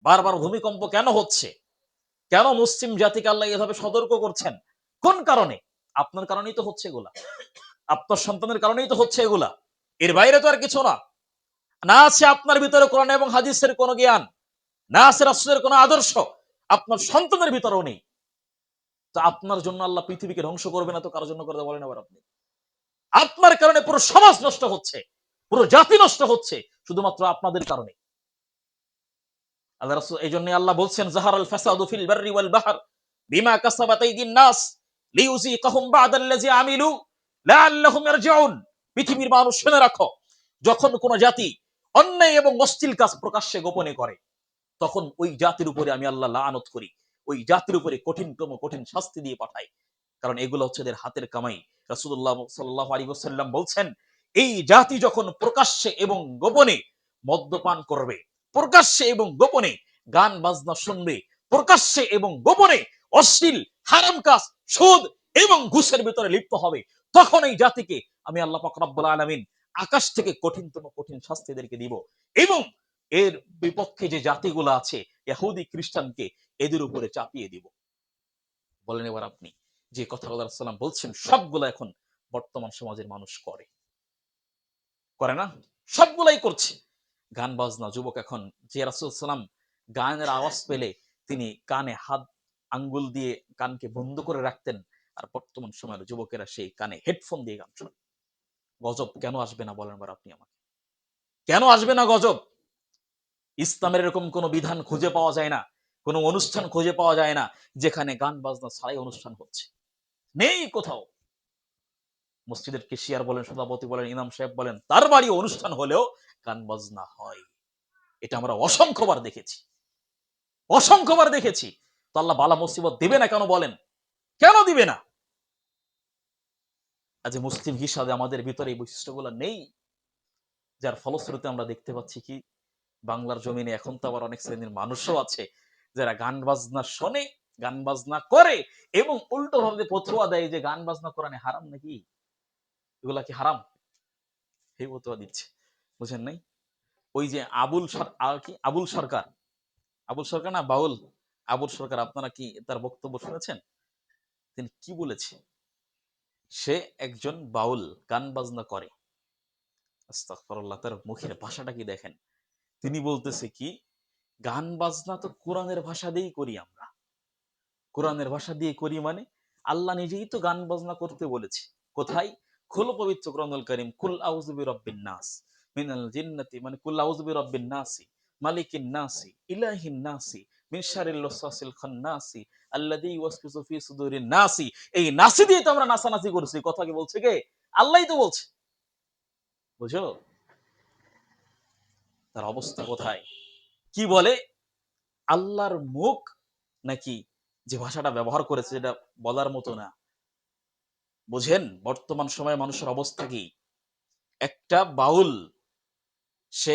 বারবার ভূমিকম্প কেন হচ্ছে? কেন মুসলিম জাতিকে আল্লাহ এভাবে সতর্ক করছেন? কোন কারণে? আপনার কারণেই তো হচ্ছে এগুলা। আপনার সন্তানের কারণেই তো হচ্ছে এগুলা। এর বাইরে তো আর কিছু না। না আছে আপনার ভিতরে কোরআন এবং হাদিসের কোন জ্ঞান, না আছে রাসূলের কোন আদর্শ, আপনার সন্তানের ভিতরেও নেই। তো আপনার জন্য আল্লাহ পৃথিবীকে ধ্বংস করবে না তো কারোর জন্য করতে বলেন আবার আপনি? আপনার কারণে পুরো সমাজ নষ্ট হচ্ছে, পুরো জাতি নষ্ট হচ্ছে, শুধুমাত্র আপনাদের কারণে। আল্লাহ রাসূল এইজন্য আল্লাহ বলছেন যাহারাল ফাসাদু ফিল বাররি ওয়াল বাহর বিমা কাসাবাত আইদিন নাস লিইউযিকাহুম বা'দাল্লাযী আমিলু লাআল্লাহুম ইয়ারজিউন। পৃথিবীর মানুষ শুনে রাখো, যখন কোন জাতি অন্যায় এবং অশ্লীল কাজ প্রকাশ্যে গোপনে করে, তখন ওই জাতির উপরে আমি আল্লাহ লানত করি, ওই জাতির উপরে কঠিনতম কঠিন শাস্তি দিয়ে পাঠাই। কারণ এগুলো হচ্ছে এদের হাতের কামাই। রাসূলুল্লাহ সাল্লাল্লাহু আলাইহি ওয়াসাল্লাম বলছেন, এই জাতি যখন প্রকাশ্যে এবং গোপনে মদ্যপান করবে, প্রকাশ্যে এবং গোপনে গান বাজনা শুনবে, প্রকাশ্যে এবং গোপনে অশ্লীল হারাম কাজ, সুদ এবং ঘুষের ভিতরে লিপ্ত হবে, তখন এই জাতিকে আমি আল্লাহ পাক রব্বুল আলামিন আকাশ থেকে কঠিনতম কঠিন শাস্তি এদেরকে দিব। এবং এর বিপক্ষে যে জাতিগুলো আছে, ইহুদি খ্রিস্টানকে, এদের উপরে চাপিয়ে দিব। বলেন এবার আপনি, যে কথাগুলো রাসূলুল্লাহ বলছেন সবগুলো এখন বর্তমান সমাজের মানুষ করে, করে না? সবগুলাই করছে। গান বাজনা যুবক এখন, যে রাসূল সাল্লাম গানের আওয়াজ পেলে তিনি কানে হাত আঙ্গুল দিয়ে কানকে বন্ধ করে রাখতেন, আর বর্তমান সময়ের যুবকেরা সেই কানে হেডফোন দিয়ে গান শোনে। গজব কেন আসবে না বলেন এবার আপনি আমাকে? কেন আসবে না গজব? ইসলামের এরকম কোন বিধান খুঁজে পাওয়া যায় না, কোন অনুষ্ঠান খুঁজে পাওয়া যায় না যেখানে গান বাজনা ছাড়াই অনুষ্ঠান হচ্ছে, নেই কোথাও। মসজিদের কেশিয়ার বলেন, সভাপতি বলেন, ইমাম সাহেব বলেন, তার বাড়ি অনুষ্ঠান হলেও গান বাজনা হয়। এটা আমরা অসংখ্যবার দেখেছি, অসংখ্যবার দেখেছি। তো আল্লাহ বালা মুসিবত দিবে না কেন বলেন? কেন দিবে না? আজ মুসলিম হিসাবে আমাদের ভিতরে এই বৈশিষ্ট্যগুলো নেই, যার ফলশ্রুতিতে আমরা দেখতে পাচ্ছি কি, বাংলার জমিনে এখন তো আবার অনেক শ্রেণীর মানুষও আছে যারা গান বাজনা শোনে, গান বাজনা করে, এবং উল্টো ভাবে ফতোয়া দেয় যে গান বাজনা কোরআনে হারাম নাকি, এগুলা কি হারাম, এই ফতোয়া দিচ্ছে। বুঝেন নাই? ওই যে আবুল সরকার, আবুল সরকার না বাউল, আবুল সরকার, আপনারা কি তার বক্তব্য শুনেছেন? তিনি কি বলেছে? সে একজন বাউল, গান বাজনা করে। আস্তাগফিরুল্লাহ, তার মুখের ভাষাটা কি দেখেন। তিনি বলতেছে কি, গান বাজনা তো কোরআনের ভাষা দিয়েই করি আমরা। কোরআনের ভাষা দিয়ে করি মানে আল্লাহ নিজেই তো গান বাজনা করতে বলেছে। কোথায়? খোলো পবিত্র কোরআনুল কারীম, কুল আউযু বিরাব্বিন নাস মিনাল জিন্নাতি, মানে কুল আউযু বিরাব্বিন নাসি মালিকিন নাসি ইলাহিন নাসি মিন শারিল ওয়াসওয়াসিল খান্নাসি আল্লাযী ইউওয়াসওয়িসু ফি সুদুরিন নাসি। এই নাসি দিয়ে তো আমরা নাচানাচি করছি। কথা কি বলছে কে? আল্লাহই তো বলছে। বুঝো তার অবস্থা কোথায়? কি বলে? আল্লাহর মুখ নাকি যে ভাষাটা ব্যবহার করেছে যেটা বলার মতো না। বুঝেন বর্তমান সময়ে মানুষের অবস্থা কি? একটা বাউল, সে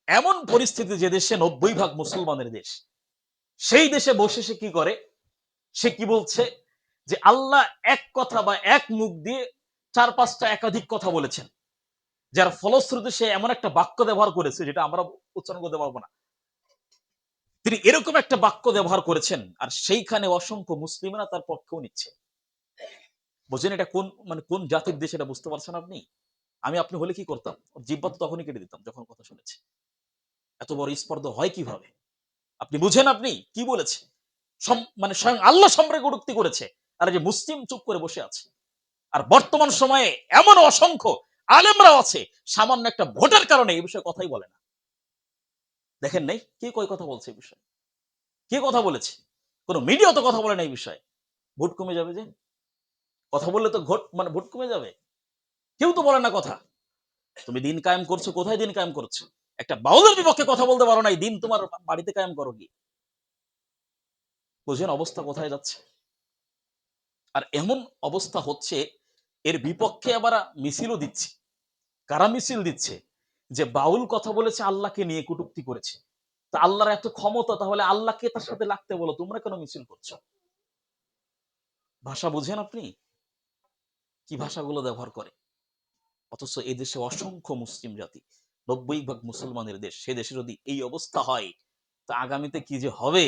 এমন পরিস্থিতি, যে দেশে 90% মুসলমানের দেশ, সেই দেশে বসে সে কি করে? সে কি বলছে? যে আল্লাহ এক কথা বা এক মুখ দিয়ে 4-5টা একাধিক কথা বলেছেন, যার ফলশ্রুতি সে এমন একটা বাক্য ব্যবহার করেছে যেটা আমরা উচ্চারণ করতে পারবো না। তিনি এরকম একটা বাক্য ব্যবহার করেছেন, আর সেইখানে অসংখ্য মুসলিমরা তার পক্ষেও নিচ্ছে। বুঝেন এটা কোন, মানে কোন জাতির দেশ, এটা বুঝতে পারছেন আপনি? আমি আপনি হলে কি করতাম? জিহ্বা তো তখনই কেটে দিতাম যখন কথা শুনেছি। এত বড় স্পর্ধা হয় কিভাবে? আপনি বুঝেন আপনি কি বলেছে? মানে স্বয়ং আল্লাহ সম্পর্কে কটূক্তি করেছে, আর যে মুসলিম চুপ করে বসে আছে। আর বর্তমান সময়ে এমন অসংখ্য আলেমরাও আছে, সামান্য একটা ভোটের কারণে এই বিষয়ে কথাই বলে না। দেখেন নাই কে কয় কথা বলছে এই বিষয়ে? কে কথা বলেছে? কোন মিডিয়া তো কথা বলে না এই বিষয়ে। ভোট কমে যাবে যে, কথা বললে তো ভোট কমে যাবে, কেউ তো বলে না কথা। তুমি দিন কায়েম করছো, কোথায় দিন কায়েম করছো? একটা বাউলের বিপক্ষে কথা বলতে পারো নাই, দিন তোমার বাড়িতে কায়েম করো কি? বুঝেন অবস্থা কোথায় যাচ্ছে। আর এমন অবস্থা হচ্ছে, এর বিপক্ষে আবার মিছিলও দিচ্ছে। কারা মিছিল দিচ্ছে? যে বাউল কথা বলেছে, আল্লাহকে নিয়ে কটূক্তি করেছে। তা আল্লাহর এত ক্ষমতা, তাহলে আল্লাহকে তার সাথে লাগতে বলো, তোমরা কেন মিছিল করছো? ভাষা বুঝেন আপনি? কি ভাষাগুলো ব্যবহার করে? অথচ এই দেশে অসংখ্য মুসলিম জাতি, 90% মুসলমানের দেশ, সে দেশে যদি এই অবস্থা হয়, তো আগামীতে কি যে হবে